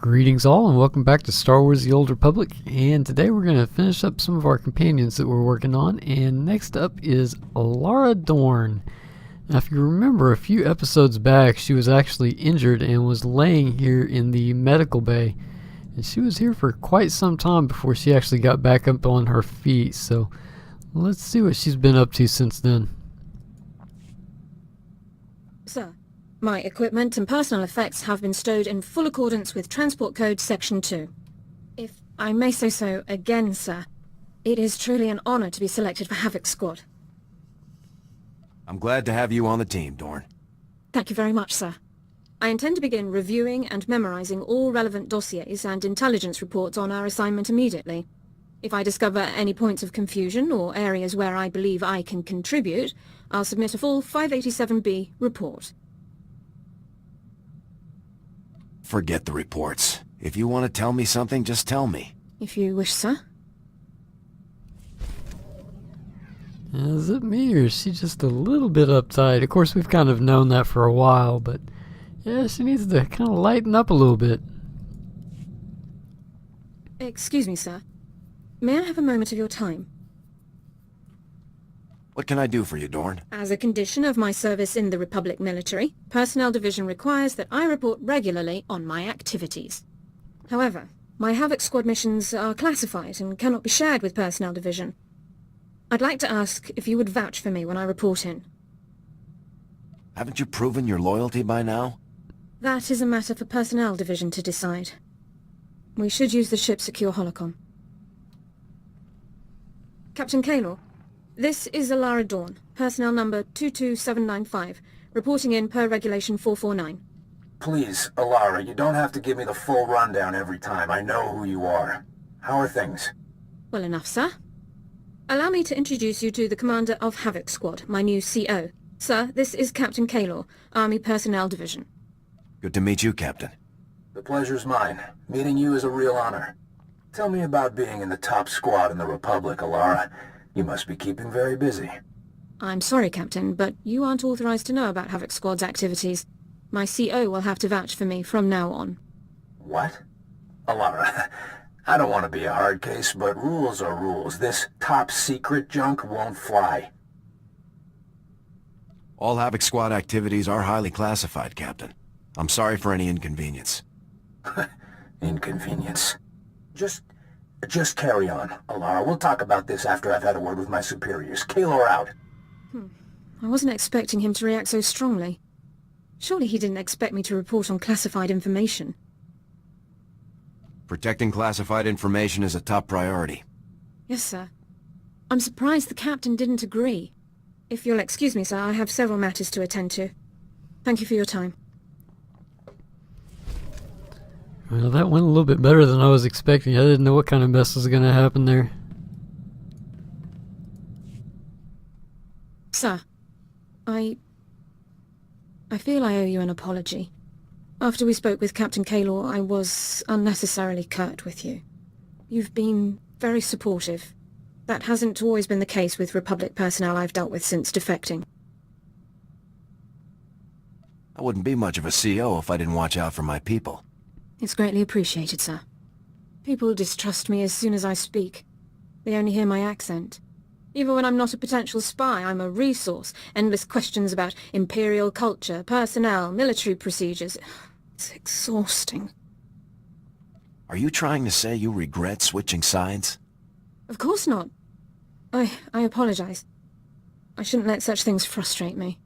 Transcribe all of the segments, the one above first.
Greetings all and welcome back to Star Wars The Old Republic, and today we're going to finish up some of our companions that we're working on, and next up is Elara Dorne. Now if you remember a few episodes back, she was actually injured and was laying here in the medical bay, and she was here for quite some time before she actually got back up on her feet, so let's see what she's been up to since then. Sir, my equipment and personal effects have been stowed in full accordance with Transport Code Section 2. If I may say so again, sir, it is truly an honor to be selected for Havoc Squad. I'm glad to have you on the team, Dorne. Thank you very much, sir. I intend to begin reviewing and memorizing all relevant dossiers and intelligence reports on our assignment immediately. If I discover any points of confusion or areas where I believe I can contribute, I'll submit a full 587B report. Forget the reports. If you want to tell me something, just tell me. If you wish, sir. Is it me, or is she just a little bit uptight? Of course, we've kind of known that for a while, but yeah, she needs to kind of lighten up a little bit. Excuse me, sir. May I have a moment of your time? What can I do for you, Dorne? As a condition of my service in the Republic military, Personnel Division requires that I report regularly on my activities. However, my Havoc Squad missions are classified and cannot be shared with Personnel Division. I'd like to ask if you would vouch for me when I report in. Haven't you proven your loyalty by now? That is a matter for Personnel Division to decide. We should use the ship's secure holocom. Captain Kaylor, this is Elara Dorne, personnel number 22795, reporting in per Regulation 449. Please, Elara, you don't have to give me the full rundown every time. I know who you are. How are things? Well enough, sir. Allow me to introduce you to the commander of Havoc Squad, my new CO. Sir, this is Captain Kaylor, Army Personnel Division. Good to meet you, Captain. The pleasure's mine. Meeting you is a real honor. Tell me about being in the top squad in the Republic, Elara. You must be keeping very busy. I'm sorry, Captain, but you aren't authorized to know about Havoc Squad's activities. My CO will have to vouch for me from now on. What? Elara, I don't want to be a hard case, but rules are rules. This top-secret junk won't fly. All Havoc Squad activities are highly classified, Captain. I'm sorry for any inconvenience. Inconvenience. Just carry on, Elara. We'll talk about this after I've had a word with my superiors. Kaylor out. I wasn't expecting him to react so strongly. Surely he didn't expect me to report on classified information. Protecting classified information is a top priority. Yes, sir. I'm surprised the captain didn't agree. If you'll excuse me, sir, I have several matters to attend to. Thank you for your time. Well, that went a little bit better than I was expecting. I didn't know what kind of mess was going to happen there. Sir, I feel I owe you an apology. After we spoke with Captain Kaylor, I was unnecessarily curt with you. You've been very supportive. That hasn't always been the case with Republic personnel I've dealt with since defecting. I wouldn't be much of a CO if I didn't watch out for my people. It's greatly appreciated, sir. People distrust me as soon as I speak. They only hear my accent. Even when I'm not a potential spy, I'm a resource. Endless questions about imperial culture, personnel, military procedures. It's exhausting. Are you trying to say you regret switching sides? Of course not. I apologize. I shouldn't let such things frustrate me.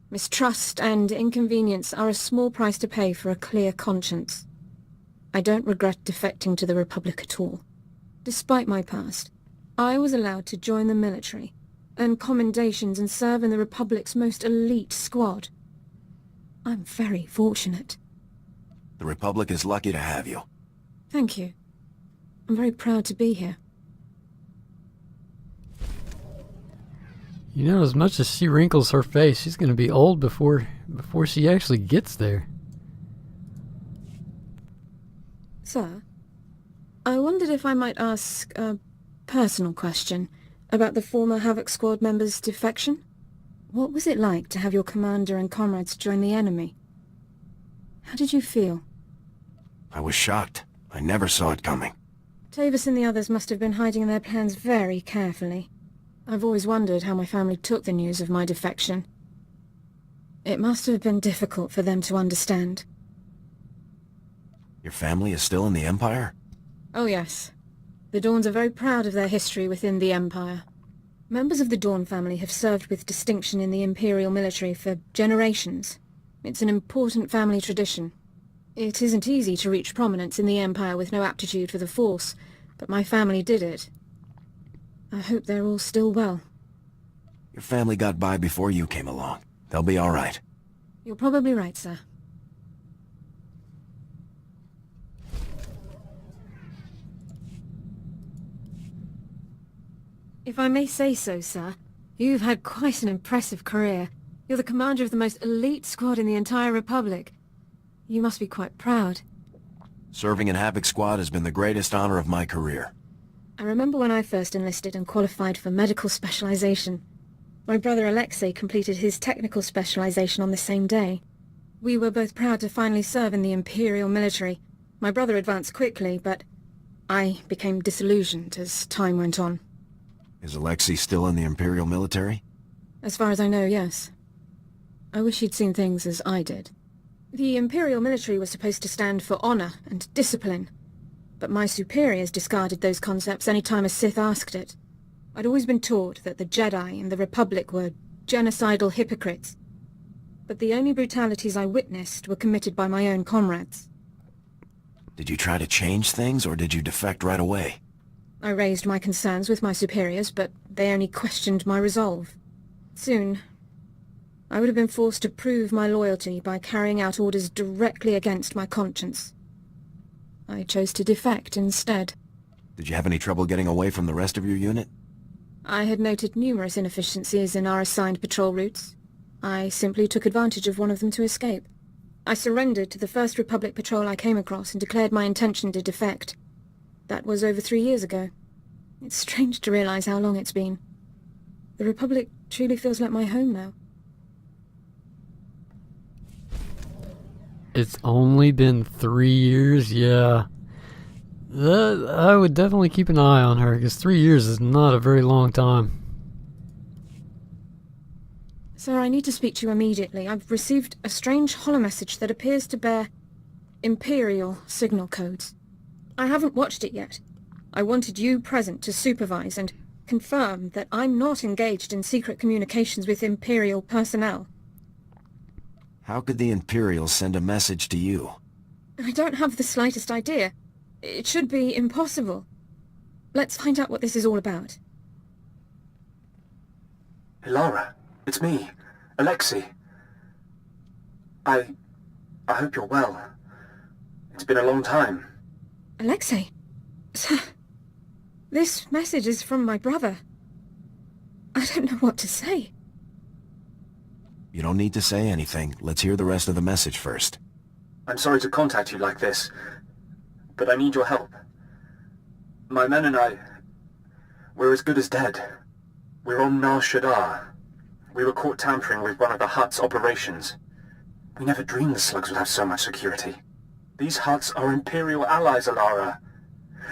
Mistrust and inconvenience are a small price to pay for a clear conscience. I don't regret defecting to the Republic at all. Despite my past, I was allowed to join the military, earn commendations and serve in the Republic's most elite squad. I'm very fortunate. The Republic is lucky to have you. Thank you. I'm very proud to be here. You know, as much as she wrinkles her face, she's going to be old before she actually gets there. Sir, I wondered if I might ask a personal question about the former Havoc Squad member's defection. What was it like to have your commander and comrades join the enemy? How did you feel? I was shocked. I never saw it coming. Tavis and the others must have been hiding their plans very carefully. I've always wondered how my family took the news of my defection. It must have been difficult for them to understand. Your family is still in the Empire? Oh yes. The Dornes are very proud of their history within the Empire. Members of the Dorne family have served with distinction in the Imperial military for generations. It's an important family tradition. It isn't easy to reach prominence in the Empire with no aptitude for the Force, but my family did it. I hope they're all still well. Your family got by before you came along. They'll be all right. You're probably right, sir. If I may say so, sir, you've had quite an impressive career. You're the commander of the most elite squad in the entire Republic. You must be quite proud. Serving in Havoc Squad has been the greatest honor of my career. I remember when I first enlisted and qualified for medical specialization. My brother Alexei completed his technical specialization on the same day. We were both proud to finally serve in the Imperial military. My brother advanced quickly, but I became disillusioned as time went on. Is Alexei still in the Imperial military? As far as I know, yes. I wish he'd seen things as I did. The Imperial military was supposed to stand for honor and discipline, but my superiors discarded those concepts any time a Sith asked it. I'd always been taught that the Jedi and the Republic were genocidal hypocrites, but the only brutalities I witnessed were committed by my own comrades. Did you try to change things, or did you defect right away? I raised my concerns with my superiors, but they only questioned my resolve. Soon, I would have been forced to prove my loyalty by carrying out orders directly against my conscience. I chose to defect instead. Did you have any trouble getting away from the rest of your unit? I had noted numerous inefficiencies in our assigned patrol routes. I simply took advantage of one of them to escape. I surrendered to the first Republic patrol I came across and declared my intention to defect. That was over 3 years ago. It's strange to realize how long it's been. The Republic truly feels like my home now. It's only been 3 years, yeah. I would definitely keep an eye on her, because 3 years is not a very long time. Sir, I need to speak to you immediately. I've received a strange holomessage that appears to bear Imperial signal codes. I haven't watched it yet. I wanted you present to supervise and confirm that I'm not engaged in secret communications with Imperial personnel. How could the Imperials send a message to you? I don't have the slightest idea. It should be impossible. Let's find out what this is all about. Elara, it's me, Alexei. I hope you're well. It's been a long time. Alexei? Sir, this message is from my brother. I don't know what to say. You don't need to say anything. Let's hear the rest of the message first. I'm sorry to contact you like this, but I need your help. My men and I, we're as good as dead. We're on Nar Shaddaa. We were caught tampering with one of the Hutt's operations. We never dreamed the slugs would have so much security. These Hutts are Imperial allies, Elara.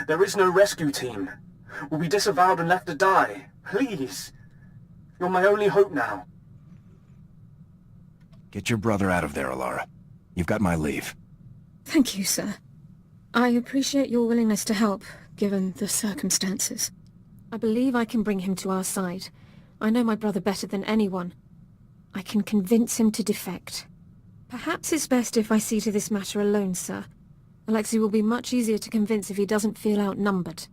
There is no rescue team. We'll be disavowed and left to die. Please. You're my only hope now. Get your brother out of there, Elara. You've got my leave. Thank you, sir. I appreciate your willingness to help, given the circumstances. I believe I can bring him to our side. I know my brother better than anyone. I can convince him to defect. Perhaps it's best if I see to this matter alone, sir. Alexei will be much easier to convince if he doesn't feel outnumbered.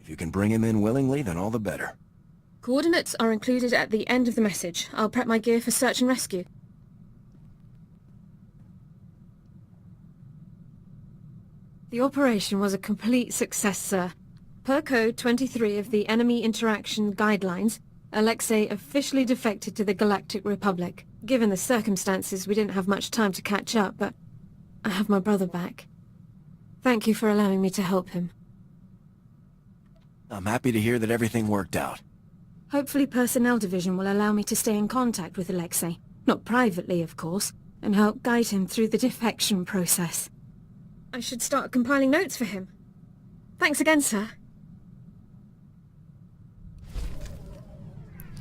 If you can bring him in willingly, then all the better. Coordinates are included at the end of the message. I'll prep my gear for search and rescue. The operation was a complete success, sir. Per Code 23 of the Enemy Interaction Guidelines, Alexei officially defected to the Galactic Republic. Given the circumstances, we didn't have much time to catch up, but I have my brother back. Thank you for allowing me to help him. I'm happy to hear that everything worked out. Hopefully Personnel Division will allow me to stay in contact with Alexei. Not privately, of course, and help guide him through the defection process. I should start compiling notes for him. Thanks again, sir.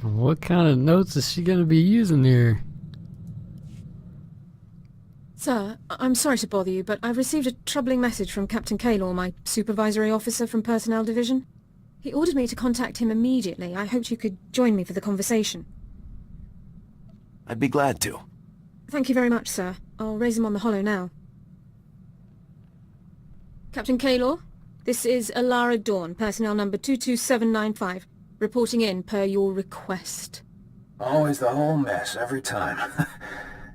What kind of notes is she going to be using here? Sir, I'm sorry to bother you, but I've received a troubling message from Captain Kaylor, my supervisory officer from Personnel Division. He ordered me to contact him immediately. I hoped you could join me for the conversation. I'd be glad to. Thank you very much, sir. I'll raise him on the holo now. Captain Kaylor, this is Elara Dorne, personnel number 22795, reporting in per your request. Always the whole mess, every time.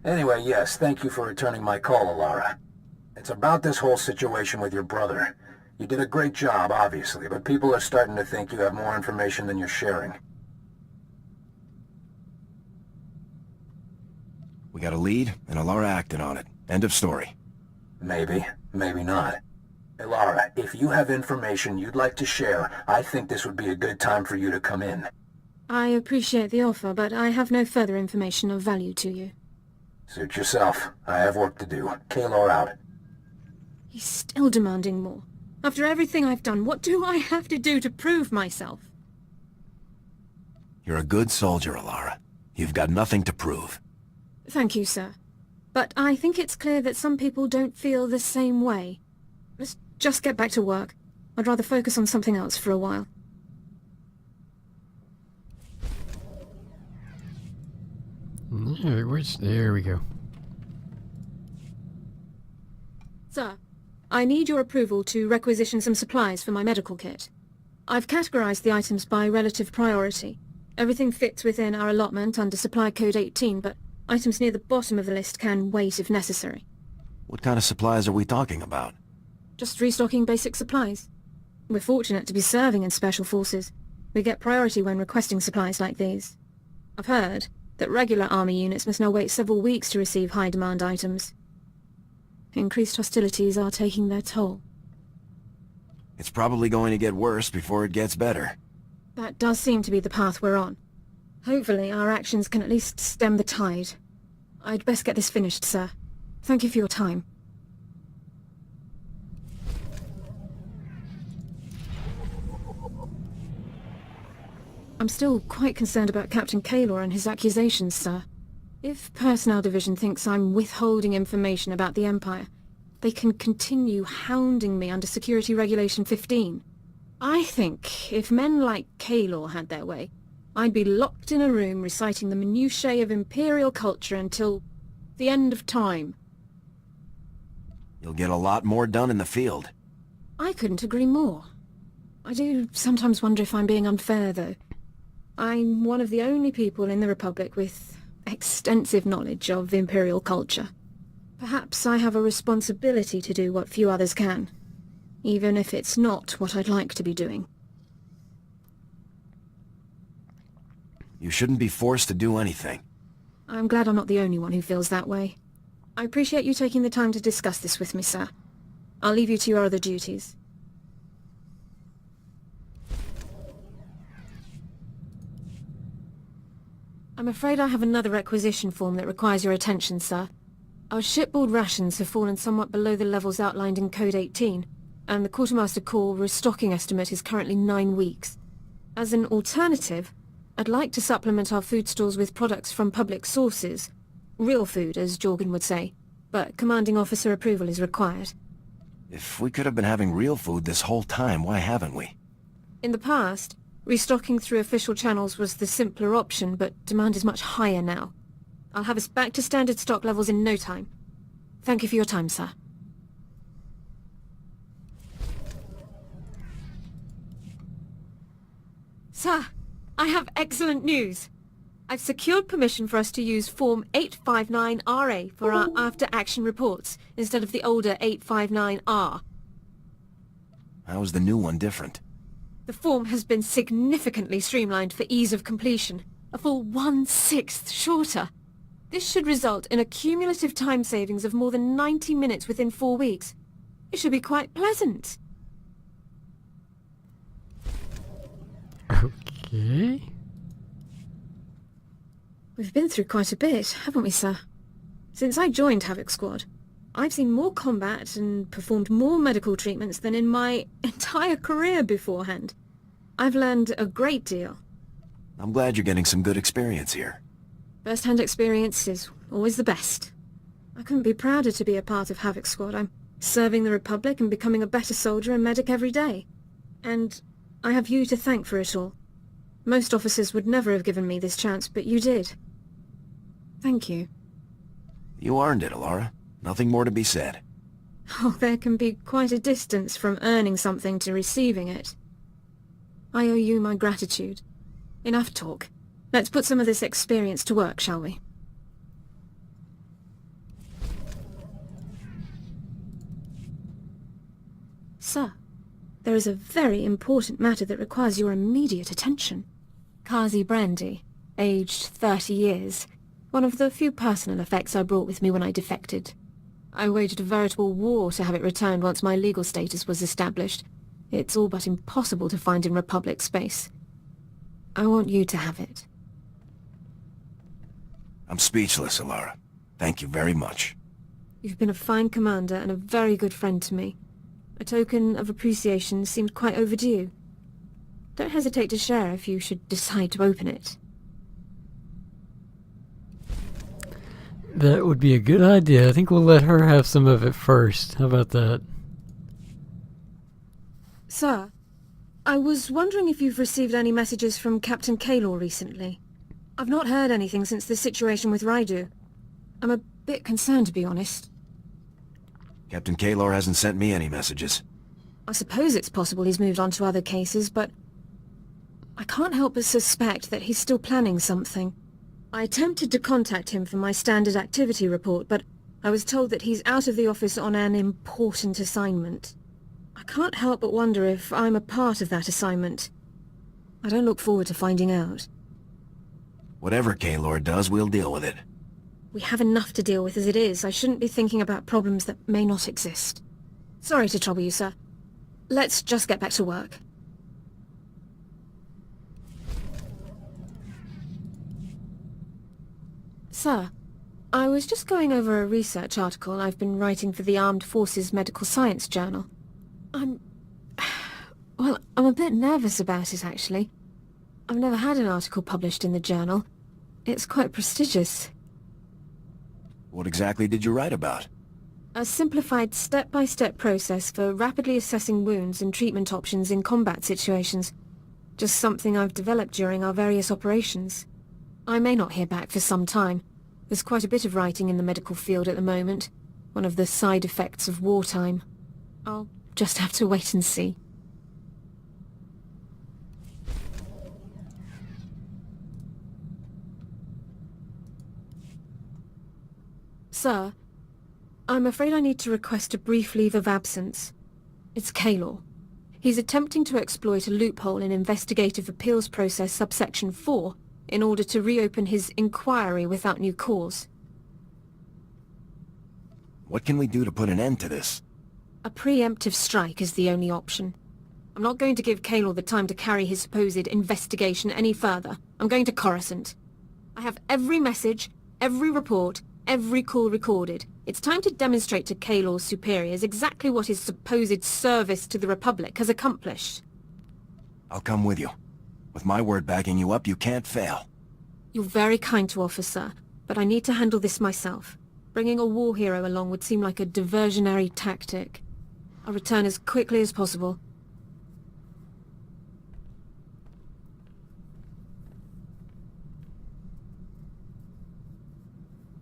Anyway, yes, thank you for returning my call, Elara. It's about this whole situation with your brother. You did a great job, obviously, but people are starting to think you have more information than you're sharing. We got a lead, and Elara acted on it. End of story. Maybe, maybe not. Elara, if you have information you'd like to share, I think this would be a good time for you to come in. I appreciate the offer, but I have no further information of value to you. Suit yourself. I have work to do. Kaylor out. He's still demanding more. After everything I've done, what do I have to do to prove myself? You're a good soldier, Elara. You've got nothing to prove. Thank you, sir. But I think it's clear that some people don't feel the same way. Let's just get back to work. I'd rather focus on something else for a while. There we go. Sir, I need your approval to requisition some supplies for my medical kit. I've categorized the items by relative priority. Everything fits within our allotment under Supply Code 18, but items near the bottom of the list can wait if necessary. What kind of supplies are we talking about? Just restocking basic supplies. We're fortunate to be serving in Special Forces. We get priority when requesting supplies like these. I've heard that regular army units must now wait several weeks to receive high-demand items. Increased hostilities are taking their toll. It's probably going to get worse before it gets better. That does seem to be the path we're on. Hopefully our actions can at least stem the tide. I'd best get this finished, sir. Thank you for your time. I'm still quite concerned about Captain Kaylor and his accusations, sir. If Personnel Division thinks I'm withholding information about the Empire, they can continue hounding me under Security Regulation 15. I think if men like Kaylor had their way, I'd be locked in a room reciting the minutiae of Imperial culture until the end of time. You'll get a lot more done in the field. I couldn't agree more. I do sometimes wonder if I'm being unfair, though. I'm one of the only people in the Republic with extensive knowledge of Imperial culture. Perhaps I have a responsibility to do what few others can, even if it's not what I'd like to be doing. You shouldn't be forced to do anything. I'm glad I'm not the only one who feels that way. I appreciate you taking the time to discuss this with me, sir. I'll leave you to your other duties. I'm afraid I have another requisition form that requires your attention, sir. Our shipboard rations have fallen somewhat below the levels outlined in Code 18, and the Quartermaster Corps restocking estimate is currently 9 weeks. As an alternative, I'd like to supplement our food stores with products from public sources. Real food, as Jorgen would say, but commanding officer approval is required. If we could have been having real food this whole time, why haven't we? In the past, restocking through official channels was the simpler option, but demand is much higher now. I'll have us back to standard stock levels in no time. Thank you for your time, sir. Sir, I have excellent news. I've secured permission for us to use Form 859RA for our after-action reports, instead of the older 859R. How is the new one different? The form has been significantly streamlined for ease of completion, a full 1/6 shorter. This should result in a cumulative time savings of more than 90 minutes within 4 weeks. It should be quite pleasant. Okay. We've been through quite a bit, haven't we, sir? Since I joined Havoc Squad, I've seen more combat and performed more medical treatments than in my entire career beforehand. I've learned a great deal. I'm glad you're getting some good experience here. First-hand experience is always the best. I couldn't be prouder to be a part of Havoc Squad. I'm serving the Republic and becoming a better soldier and medic every day. And I have you to thank for it all. Most officers would never have given me this chance, but you did. Thank you. You earned it, Elara. Nothing more to be said. Oh, there can be quite a distance from earning something to receiving it. I owe you my gratitude. Enough talk. Let's put some of this experience to work, shall we? Sir, there is a very important matter that requires your immediate attention. Kazi Brandy, aged 30 years. One of the few personal effects I brought with me when I defected. I waged a veritable war to have it returned once my legal status was established. It's all but impossible to find in Republic space. I want you to have it. I'm speechless, Elara. Thank you very much. You've been a fine commander and a very good friend to me. A token of appreciation seemed quite overdue. Don't hesitate to share if you should decide to open it. That would be a good idea. I think we'll let her have some of it first. How about that? Sir, I was wondering if you've received any messages from Captain Kaylor recently. I've not heard anything since the situation with Raidu. I'm a bit concerned, to be honest. Captain Kaylor hasn't sent me any messages. I suppose it's possible he's moved on to other cases, but I can't help but suspect that he's still planning something. I attempted to contact him for my standard activity report, but I was told that he's out of the office on an important assignment. I can't help but wonder if I'm a part of that assignment. I don't look forward to finding out. Whatever Kaylor does, we'll deal with it. We have enough to deal with as it is. I shouldn't be thinking about problems that may not exist. Sorry to trouble you, sir. Let's just get back to work. Sir, I was just going over a research article I've been writing for the Armed Forces Medical Science Journal. I'm a bit nervous about it, actually. I've never had an article published in the journal. It's quite prestigious. What exactly did you write about? A simplified step-by-step process for rapidly assessing wounds and treatment options in combat situations. Just something I've developed during our various operations. I may not hear back for some time. There's quite a bit of writing in the medical field at the moment. One of the side effects of wartime. I'll just have to wait and see. Sir, I'm afraid I need to request a brief leave of absence. It's Kaylor. He's attempting to exploit a loophole in Investigative Appeals Process subsection 4 in order to reopen his inquiry without new cause. What can we do to put an end to this? A preemptive strike is the only option. I'm not going to give Kaylor the time to carry his supposed investigation any further. I'm going to Coruscant. I have every message, every report, every call recorded. It's time to demonstrate to Kaylor's superiors exactly what his supposed service to the Republic has accomplished. I'll come with you. With my word backing you up, you can't fail. You're very kind to offer, sir, but I need to handle this myself. Bringing a war hero along would seem like a diversionary tactic. I'll return as quickly as possible.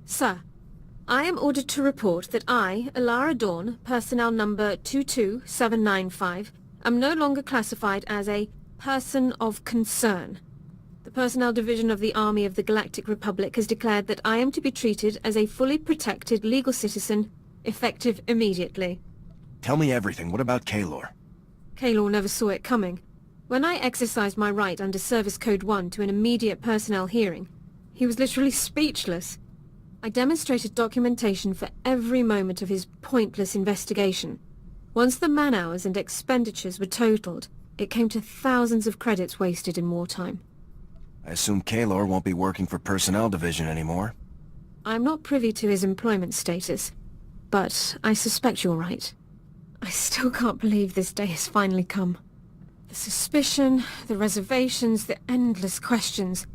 Sir, I am ordered to report that I, Elara Dorne, personnel number 22795, am no longer classified as a person of concern. The Personnel Division of the Army of the Galactic Republic has declared that I am to be treated as a fully protected legal citizen, effective immediately. Tell me everything. What about Kaylor? Kaylor never saw it coming. When I exercised my right under Service Code 1 to an immediate personnel hearing, he was literally speechless. I demonstrated documentation for every moment of his pointless investigation. Once the man-hours and expenditures were totaled, it came to thousands of credits wasted in wartime. I assume Kaylor won't be working for Personnel Division anymore. I'm not privy to his employment status, but I suspect you're right. I still can't believe this day has finally come. The suspicion, the reservations, the endless questions.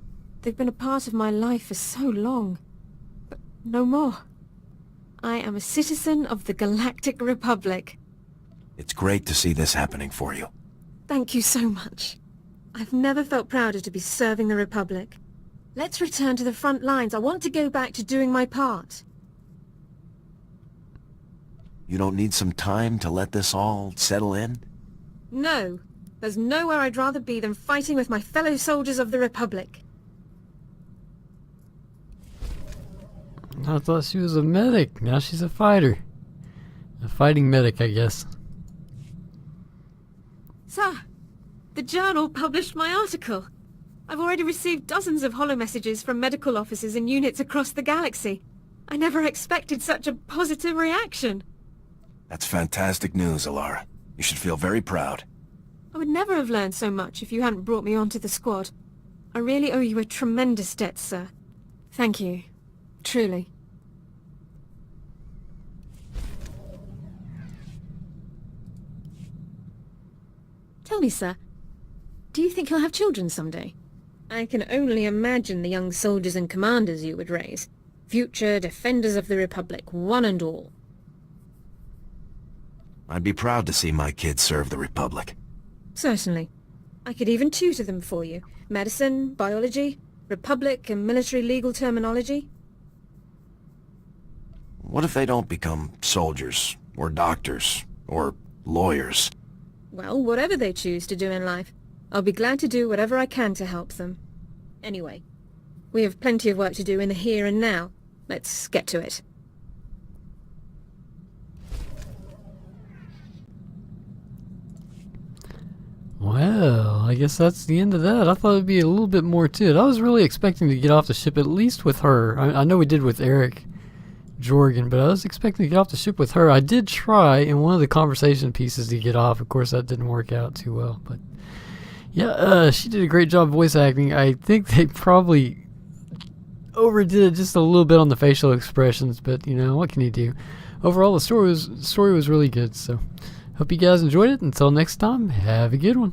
They've been a part of my life for so long. But no more. I am a citizen of the Galactic Republic. It's great to see this happening for you. Thank you so much. I've never felt prouder to be serving the Republic. Let's return to the front lines. I want to go back to doing my part. You don't need some time to let this all settle in? No. There's nowhere I'd rather be than fighting with my fellow soldiers of the Republic. I thought she was a medic. Now she's a fighter. A fighting medic, I guess. Sir, the journal published my article. I've already received dozens of holomessages from medical officers in units across the galaxy. I never expected such a positive reaction. That's fantastic news, Elara. You should feel very proud. I would never have learned so much if you hadn't brought me onto the squad. I really owe you a tremendous debt, sir. Thank you. Truly. Tell me, sir, do you think you'll have children someday? I can only imagine the young soldiers and commanders you would raise. Future defenders of the Republic, one and all. I'd be proud to see my kids serve the Republic. Certainly. I could even tutor them for you. Medicine, biology, Republic and military legal terminology. What if they don't become soldiers, or doctors, or lawyers? Well, whatever they choose to do in life, I'll be glad to do whatever I can to help them. Anyway, we have plenty of work to do in the here and now. Let's get to it. Well, I guess that's the end of that. I thought it'd be a little bit more to it. I was really expecting to get off the ship, at least with her. I know we did with Eric Jorgen, but I was expecting to get off the ship with her. I did try in one of the conversation pieces to get off. Of course, that didn't work out too well. But yeah, she did a great job voice acting. I think they probably overdid it just a little bit on the facial expressions, but you know, what can you do? Overall, the story was really good. So hope you guys enjoyed it. Until next time, have a good one.